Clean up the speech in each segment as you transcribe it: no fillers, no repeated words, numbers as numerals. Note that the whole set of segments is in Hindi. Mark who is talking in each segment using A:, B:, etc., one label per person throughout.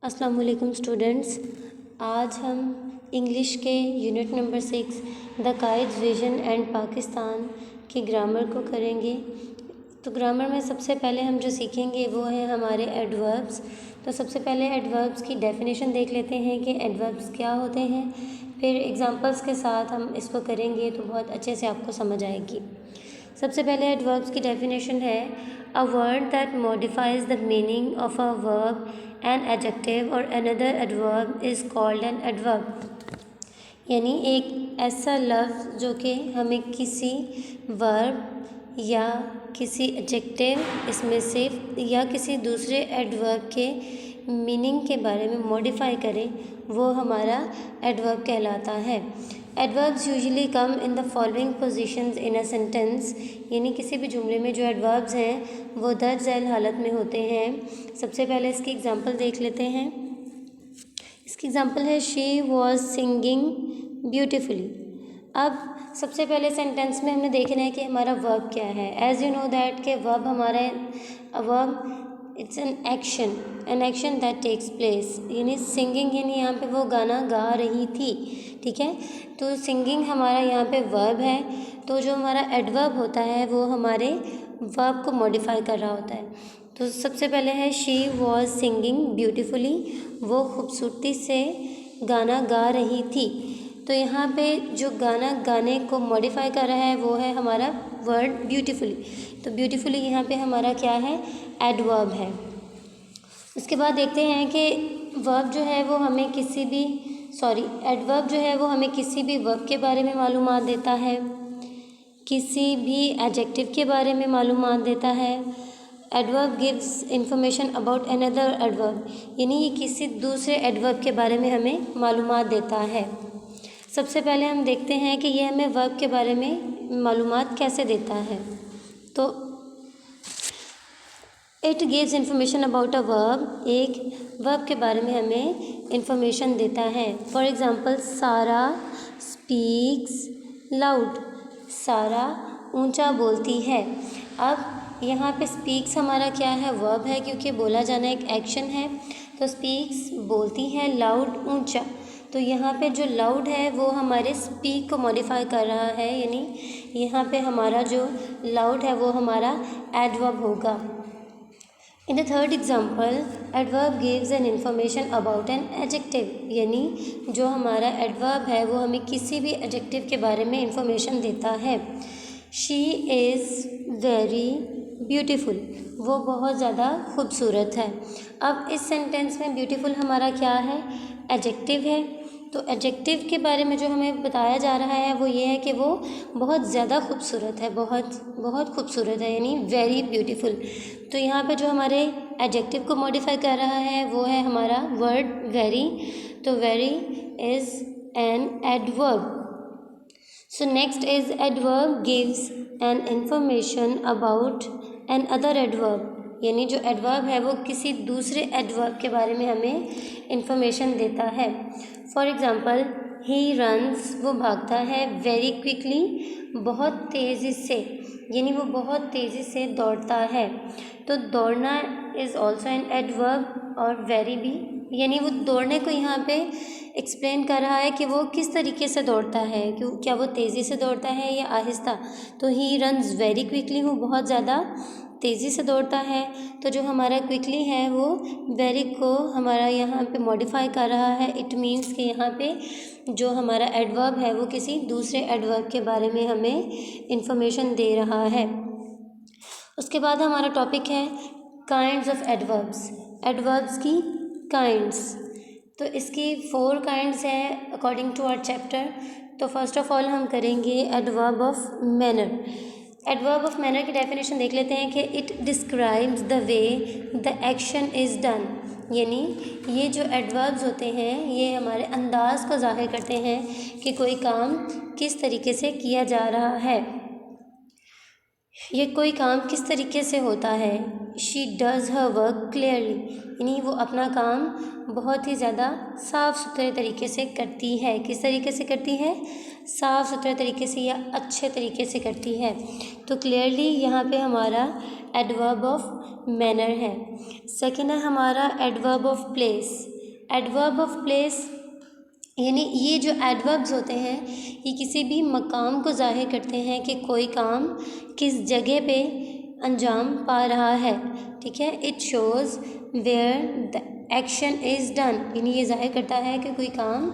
A: अस्सलाम वालेकुम स्टूडेंट्स। आज हम इंग्लिश के unit number 6 the kites vision and Pakistan की ग्रामर को करेंगे। तो ग्रामर में सबसे पहले हम जो सीखेंगे वो है हमारे एडवर्ब्स। तो सबसे पहले एडवर्ब्स की डेफिनेशन देख लेते हैं कि एडवर्ब्स क्या होते हैं, फिर एग्जांपल्स के साथ हम इसको करेंगे तो बहुत अच्छे से आपको समझ आएगी। सबसे पहले एडवर्ब्स की डेफिनेशन है a word that modifies the meaning of a verb an adjective और another adverb is called an adverb. यानी एक ऐसा लफ्ज़ जो कि हमें किसी वर्ब या किसी एडजेक्टिव इसमें से या किसी दूसरे एडवर्ब के मीनिंग के बारे में मॉडिफाई करे, वो हमारा एडवर्ब कहलाता है। Adverbs usually come in the following positions in a sentence. यानी किसी भी जुमले में जो एडवर्ब्स हैं वो दर्ज झैल हालत में होते हैं। सबसे पहले इसकी एग्जांपल देख लेते हैं। इसकी एग्जांपल है शी वॉज सिंगिंग ब्यूटिफुली। अब सबसे पहले सेंटेंस में हमने देखना है कि हमारा वर्ब क्या है। एज यू नो दैट के वर्ब हमारा verb it's an action that takes place. यानी सिंगिंग यानी यहाँ पे वो गाना गा रही थी, ठीक है। तो सिंगिंग हमारा यहाँ पे वर्ब है, तो जो हमारा एडवर्ब होता है वो हमारे वर्ब को मॉडिफाई कर रहा होता है। तो सबसे पहले है शी वॉज सिंगिंग ब्यूटिफुली, वो खूबसूरती से गाना गा रही थी। तो यहाँ पे जो गाना गाने को मॉडिफाई कर रहा है वो है हमारा वर्ड ब्यूटीफुली। तो ब्यूटीफुली यहाँ पे हमारा क्या है, एडवर्ब है। उसके बाद देखते हैं कि वर्ब जो है वो हमें एडवर्ब जो है वो हमें किसी भी वर्ब के बारे में मालूमात देता है, किसी भी एडजेक्टिव के बारे में मालूमात देता है। Adverb gives information about another adverb, यानी ये किसी दूसरे एडवर्ब के बारे में हमें मालूमात देता है। सबसे पहले हम देखते हैं कि ये हमें वर्ब के बारे में मालूमात कैसे देता है। तो it gives information about a verb, एक वर्ब के बारे में हमें इंफॉर्मेशन देता है। फॉर एग्ज़ाम्पल सारा स्पीक्स लाउड, सारा ऊंचा बोलती है। अब यहाँ पे स्पीक्स हमारा क्या है, वर्ब है, क्योंकि बोला जाना एक एक्शन है। तो स्पीक्स बोलती है, लाउड ऊंचा। तो यहाँ पे जो लाउड है वो हमारे स्पीक को मॉडिफाई कर रहा है, यानी यहाँ पे हमारा जो लाउड है वो हमारा एडवर्ब होगा। In the third example adverb gives an information about an adjective, यानी जो हमारा एडवर्ब है वो हमें किसी भी एडजेक्टिव के बारे में इंफॉर्मेशन देता है। शी इज़ वेरी ब्यूटीफुल, वो बहुत ज़्यादा खूबसूरत है। अब इस सेंटेंस में ब्यूटीफुल हमारा क्या है, एडजेक्टिव है। तो एडजेक्टिव के बारे में जो हमें बताया जा रहा है वो ये है कि वो बहुत ज़्यादा खूबसूरत है, बहुत खूबसूरत है, यानी वेरी ब्यूटीफुल। तो यहाँ पे जो हमारे एडजेक्टिव को मॉडिफाई कर रहा है वो है हमारा वर्ड वेरी। तो very is an adverb. So next is adverb gives an information about an other adverb, यानी जो एडवर्ब है वो किसी दूसरे एडवर्ब के बारे में हमें इंफॉर्मेशन देता है। फॉर एग्ज़ाम्पल ही रन्स, वो भागता है, वेरी क्विकली, बहुत तेज़ी से, यानी वो बहुत तेज़ी से दौड़ता है। तो दौड़ना इज़ ऑल्सो एन एडवर्ब और वेरी भी, यानी वो दौड़ने को यहाँ पे एक्सप्लेन कर रहा है कि वो किस तरीके से दौड़ता है, क्या वो तेज़ी से दौड़ता है या आहिस्ता। तो ही रन्स वेरी क्विकली, वो बहुत ज़्यादा तेज़ी से दौड़ता है। तो जो हमारा क्विकली है वो वेरी को हमारा यहाँ पे मॉडिफाई कर रहा है। इट मीन्स कि यहाँ पे जो हमारा एडवर्ब है वो किसी दूसरे एडवर्ब के बारे में हमें इंफॉर्मेशन दे रहा है। उसके बाद हमारा टॉपिक है काइंड्स ऑफ एडवर्ब्स, एडवर्ब्स की काइंड्स। तो इसकी 4 काइंड्स हैं अकॉर्डिंग टू आवर चैप्टर। तो फर्स्ट ऑफ ऑल हम करेंगे adverb of manner. Adverb of manner की डेफिनेशन देख लेते हैं कि it describes the way the action is done, यानी ये जो एडवर्ब्स होते हैं ये हमारे अंदाज़ को ज़ाहिर करते हैं कि कोई काम किस तरीके से किया जा रहा है, ये कोई काम किस तरीके से होता है। She does her work clearly, यानी वो अपना काम बहुत ही ज़्यादा साफ़ सुथरे तरीके से करती है। किस तरीके से करती है, साफ़ सुथरे तरीके से या अच्छे तरीके से करती है। तो क्लियरली यहाँ पे हमारा एडवर्ब ऑफ मैनर है। सेकेंड है हमारा adverb of place. Adverb of place यानी ये जो एडवर्ब्स होते हैं ये किसी भी मकाम को ज़ाहिर करते हैं कि कोई काम किस जगह पे अंजाम पा रहा है। ठीक है, it shows where the action is done, यानी ये ज़ाहिर करता है कि कोई काम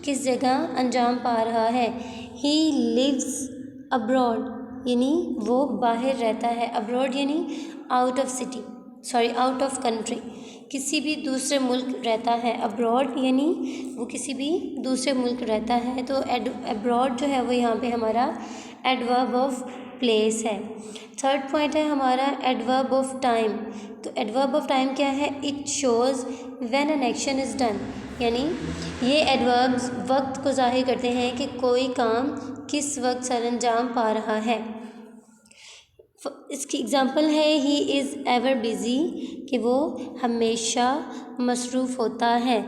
A: किस जगह अंजाम पा रहा है। ही लिव्स अब्रॉड, यानी वो बाहर रहता है। अब्रॉड यानी out of city, out of country, किसी भी दूसरे मुल्क रहता है। अब्रॉड यानी वो किसी भी दूसरे मुल्क रहता है। तो अब्रॉड जो है वो यहाँ पे हमारा एडवर्ब ऑफ प्लेस है। थर्ड पॉइंट है हमारा एडवर्ब ऑफ टाइम। तो एडवर्ब ऑफ टाइम क्या है? It shows when an action is done, यानी ये एडवर्ब्स वक्त को ज़ाहिर करते हैं कि कोई काम किस वक्त सरअंजाम पा रहा है। इसकी एग्ज़ाम्पल है ही इज़ एवर बिज़ी, कि वो हमेशा मसरूफ़ होता है।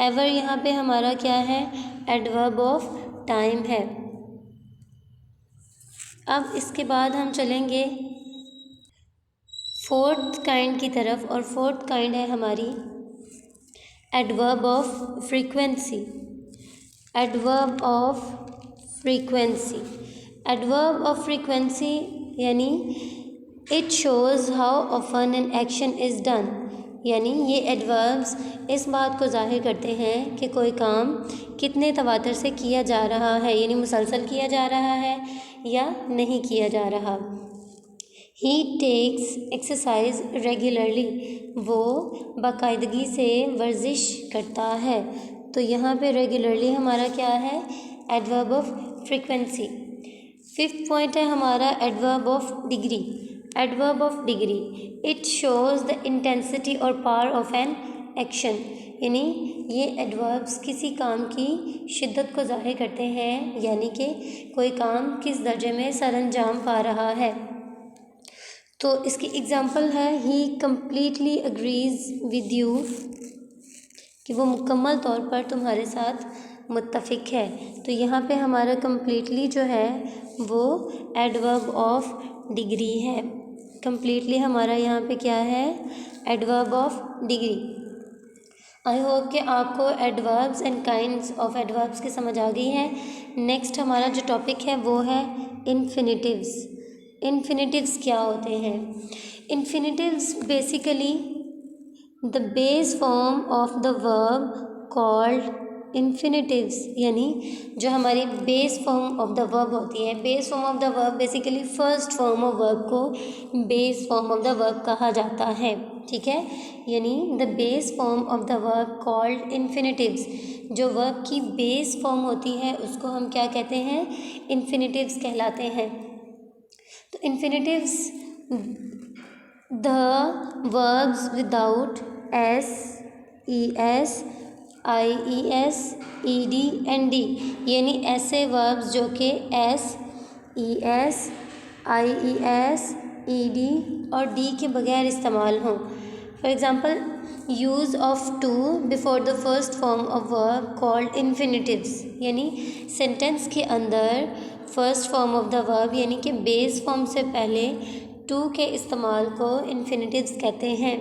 A: एवर यहाँ पे हमारा क्या है? एडवर्ब ऑफ टाइम है। अब इसके बाद हम चलेंगे फोर्थ काइंड की तरफ, और फोर्थ काइंड है हमारी adverb of frequency. Adverb of frequency. Adverb of frequency यानी it shows how often an action is done, यानी ये एडवर्ब्स इस बात को ज़ाहिर करते हैं कि कोई काम कितने तवातर से किया जा रहा है, यानी मुसलसल किया जा रहा है या नहीं किया जा रहा। ही टेक्स एक्सरसाइज रेगुलरली, वो बाकायदगी से वर्जिश करता है। तो यहाँ पे रेगुलरली हमारा क्या है? Adverb of frequency. Fifth point है हमारा adverb of degree. Adverb of degree, it shows the intensity और पावर ऑफ एन एक्शन, यानी ये एडवर्ब्स किसी काम की शिद्दत को ज़ाहिर करते हैं, यानी कि कोई काम किस दर्जे में सरअंजाम पा रहा है। तो इसकी एग्ज़ाम्पल है ही कम्प्लीटली अग्रीज़ विद यू, कि वो मुकम्मल तौर पर तुम्हारे साथ मुत्तफ़िक है। तो यहाँ पे हमारा कम्प्लीटली जो है वो एडवर्ब ऑफ डिग्री है। कम्प्लीटली हमारा यहाँ पे क्या है? Adverb of degree. I hope कि आपको adverbs and kinds of adverbs की समझ आ गई है। नेक्स्ट हमारा जो टॉपिक है वो है इन्फिनिटिव्स। इन्फिनिटिव्स क्या होते हैं? Infinitives basically the base form of the verb called infinitives, यानी जो हमारी base form of the verb होती है। Base form of the verb basically first form of verb को base form of the verb कहा जाता है। ठीक है, यानी the base form of the verb called infinitives, जो वर्ब की बेस फॉर्म होती है उसको हम क्या कहते हैं? इन्फिनिटिव्स कहलाते हैं। तो infinitives the verbs without S, E S, I E S, E D and D, यानी ऐसे वर्ब्स जो कि S, E S, I E S, E D और डी के बगैर इस्तेमाल हों। For example use of to before the first form of verb called infinitives, यानी सेंटेंस के अंदर first form of the verb यानी कि बेस फॉर्म से पहले टू के इस्तेमाल को इन्फिनिटिव्स कहते हैं।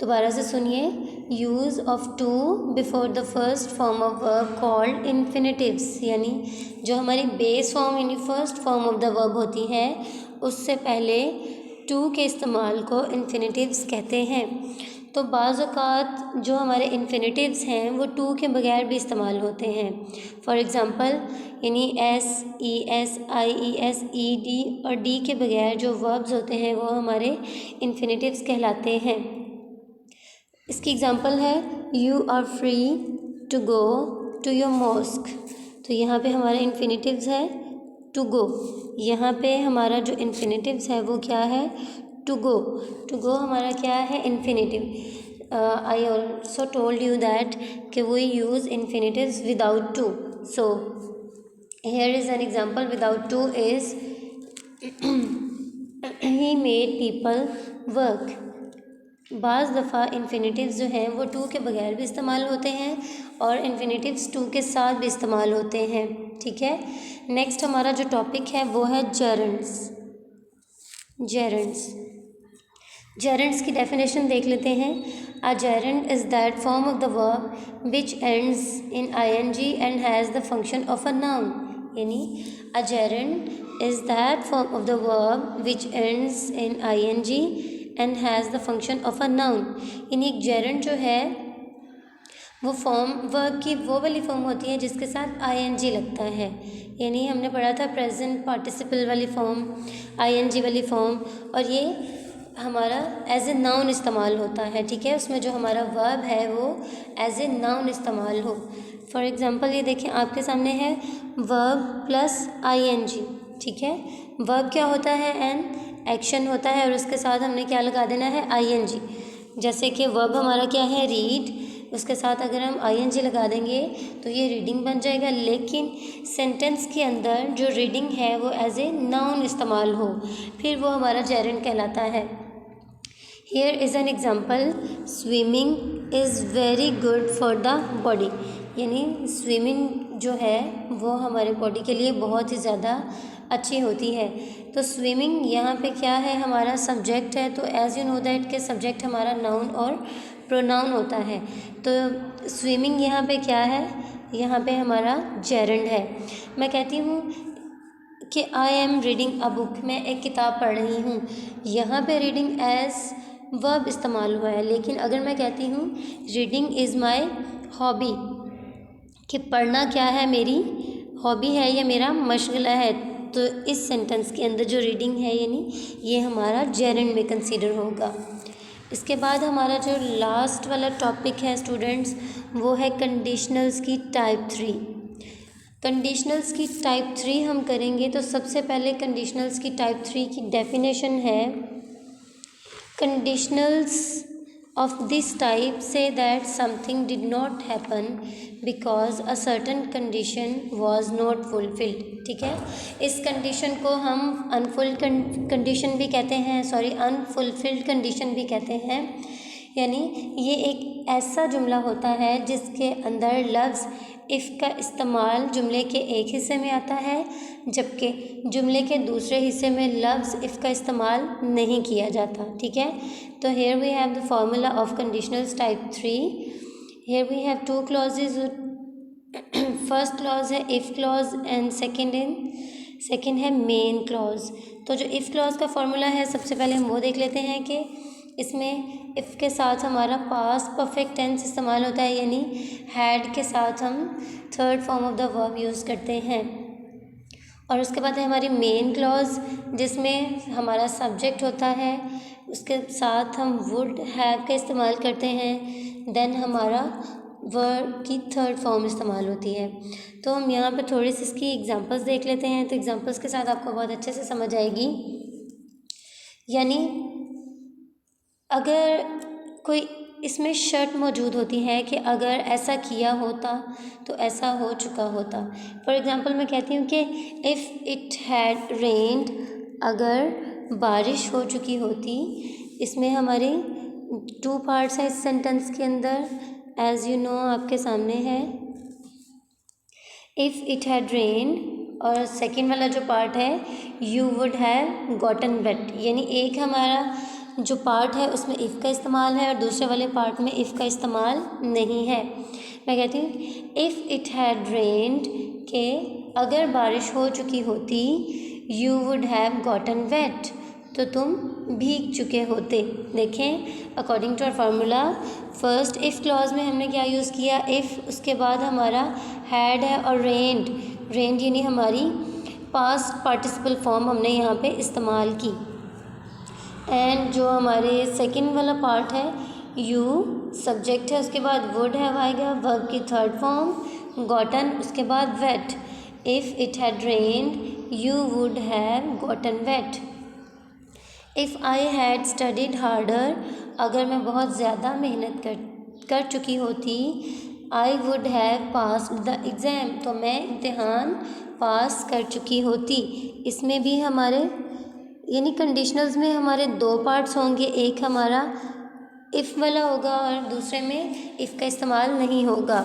A: दोबारा से सुनिए, use of to before the first form of verb called infinitives, यानी जो हमारी बेस फॉर्म यानी first form of the verb होती है उससे पहले टू के इस्तेमाल को इन्फिनिटिव्स कहते हैं। तो बाज़ औक़ात जो हमारे इन्फिनिटिव्स हैं वो टू के बगैर भी इस्तेमाल होते हैं। फॉर एग्ज़ाम्पल यानी S, E S, I E S, E D और डी के बगैर जो वर्ब्स होते हैं वो हमारे इन्फिनिटिव्स कहलाते हैं। इसकी एग्ज़ाम्पल है you are free to go to your mosque. तो यहाँ पे हमारा इन्फिनिटिव्स है टू गो। यहाँ पे हमारा जो इन्फिनिटिव्स है वो क्या है? To go. टू गो हमारा क्या है? Infinitive. I also told you that कि we use infinitives without to. So here is an example without to is he made people work. बाज़ दफ़ा इन्फिनिटिव्स जो हैं वो टू के बगैर भी इस्तेमाल होते हैं और इन्फिनिटिव्स टू के साथ भी इस्तेमाल होते हैं। ठीक है, नेक्स्ट हमारा जो टॉपिक है वो है जेरंड्स। जेरंड्स जेरेंड्स की डेफिनेशन देख लेते हैं। A gerund is that form of the verb which ends in ing and has the function of a noun. यानी a gerund is that form of the verb which ends in ing and has the function of a noun. यानी एक जेरेंड जो है वो फॉर्म वर्ब की वो वाली फॉर्म होती है जिसके साथ ing लगता है। यानी हमने पढ़ा था प्रेजेंट पार्टिसिपल वाली फॉर्म, ing वाली फॉर्म, और ये हमारा एज ए नाउन इस्तेमाल होता है। ठीक है, उसमें जो हमारा वर्ब है वो एज ए नाउन इस्तेमाल हो। फॉर एग्ज़ाम्पल ये देखिए आपके सामने है वर्ब प्लस ing। ठीक है, वर्ब क्या होता है? एन एक्शन होता है और उसके साथ हमने क्या लगा देना है? ing। जैसे कि वर्ब हमारा क्या है? रीड, उसके साथ अगर हम ing लगा देंगे तो ये रीडिंग बन जाएगा, लेकिन सेंटेंस के अंदर जो रीडिंग है वो एज ए नाउन इस्तेमाल हो, फिर वो हमारा जेरेंड कहलाता है। Here is an example, swimming is very good for the body. यानी स्विमिंग जो है वो हमारे बॉडी के लिए बहुत ही ज़्यादा अच्छी होती है। तो स्विमिंग यहाँ पे क्या है? हमारा सब्जेक्ट है। तो एज़ यू नो दैट के सब्जेक्ट हमारा नाउन और प्रोनाउन होता है। तो स्विमिंग यहाँ पे क्या है? यहाँ पे हमारा जेरेंड है। मैं कहती हूँ कि I am reading a book, मैं एक किताब पढ़ रही हूँ। यहाँ पे रीडिंग एज वर्ब इस्तेमाल हुआ है, लेकिन अगर मैं कहती हूँ रीडिंग इज़ माई हॉबी, कि पढ़ना क्या है? मेरी हॉबी है या मेरा मशगला है, तो इस सेंटेंस के अंदर जो रीडिंग है यानी ये हमारा जेरेंड में कंसीडर होगा। इसके बाद हमारा जो लास्ट वाला टॉपिक है स्टूडेंट्स, वो है कंडीशनल्स की टाइप 3। कंडीशनल्स की टाइप 3 हम करेंगे तो सबसे पहले कंडीशनल्स की टाइप 3 की डेफिनेशन है, conditionals of this type say that something did not happen because a certain condition was not fulfilled। ठीक है, इस कंडीशन को हम अनफुल्ड कंडीशन भी कहते हैं, अनफुलफिल्ड कंडीशन भी कहते हैं। यानी ये एक ऐसा जुमला होता है जिसके अंदर लफ्ज़ इफ़ का इस्तेमाल जुमले के एक हिस्से में आता है, जबकि जुमले के दूसरे हिस्से में लफ्ज़ इफ़ का इस्तेमाल नहीं किया जाता। ठीक है, तो here we have the formula of conditionals type 3। Here we have 2 clauses. First clause है इफ़ क्लॉज एंड सेकेंड है मेन क्लॉज। तो जो इफ़ क्लॉज का फॉर्मूला है सबसे पहले हम वो देख लेते हैं कि इसमें इफ़ के साथ हमारा पास्ट परफेक्ट टेंस इस्तेमाल होता है, यानी हैड के साथ हम third form of the verb use करते हैं। और उसके बाद है हमारी मेन क्लॉज, जिसमें हमारा सब्जेक्ट होता है, उसके साथ हम वुड हैव का इस्तेमाल करते हैं, देन हमारा वर्ब की थर्ड फॉर्म इस्तेमाल होती है। तो हम यहाँ पे थोड़ी सी इसकी एग्जांपल्स देख लेते हैं, तो एग्जांपल्स के साथ आपको बहुत अच्छे से समझ आएगी। यानी अगर कोई इसमें शर्त मौजूद होती है कि अगर ऐसा किया होता तो ऐसा हो चुका होता। फॉर एग्ज़ाम्पल मैं कहती हूँ कि इफ़ इट हैड रेन्ड, अगर बारिश हो चुकी होती। इसमें हमारे 2 पार्ट्स हैं इस सेंटेंस के अंदर, एज़ यू नो आपके सामने है इफ़ इट हैड रेन्ड, और सेकेंड वाला जो पार्ट है you would have gotten wet. यानी एक हमारा जो पार्ट है उसमें इफ़ का इस्तेमाल है और दूसरे वाले पार्ट में इफ़ का इस्तेमाल नहीं है। मैं कहती हूँ इफ़ इट हैड रेन्ड के अगर बारिश हो चुकी होती, you would have gotten wet, तो तुम भीग चुके होते। देखें according to our formula, first if clause में हमने क्या यूज़ किया? इफ़, उसके बाद हमारा हैड है और रेन्ड यानी हमारी पास्ट पार्टिसिपल फॉर्म हमने यहाँ पे इस्तेमाल की। एंड जो हमारे सेकंड वाला पार्ट है यू सब्जेक्ट है, उसके बाद वुड हैव आएगा, वर्ब की थर्ड फॉर्म गॉटन, उसके बाद wet. If it had rained you would have gotten wet. If I had studied harder, अगर मैं बहुत ज़्यादा मेहनत कर चुकी होती, I would have passed the exam, तो मैं इम्तिहान पास कर चुकी होती। इसमें भी हमारे यानी कंडीशनल्स में हमारे 2 पार्ट्स होंगे, एक हमारा इफ़ वाला होगा और दूसरे में इफ़ का इस्तेमाल नहीं होगा।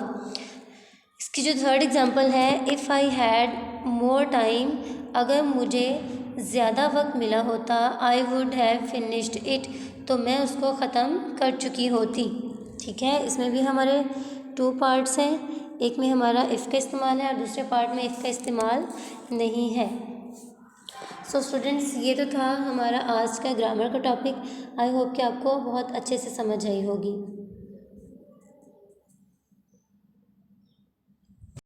A: इसकी जो थर्ड एग्जांपल है if I had more time, अगर मुझे ज़्यादा वक्त मिला होता, आई वुड हैव फिनिश्ड इट, तो मैं उसको ख़त्म कर चुकी होती। ठीक है, इसमें भी हमारे 2 पार्ट्स हैं, एक में हमारा इफ़ का इस्तेमाल है और दूसरे पार्ट में इफ़ का इस्तेमाल नहीं है। सो स्टूडेंट्स, ये तो था हमारा आज का ग्रामर का टॉपिक। आई होप कि आपको बहुत अच्छे से समझ आई होगी।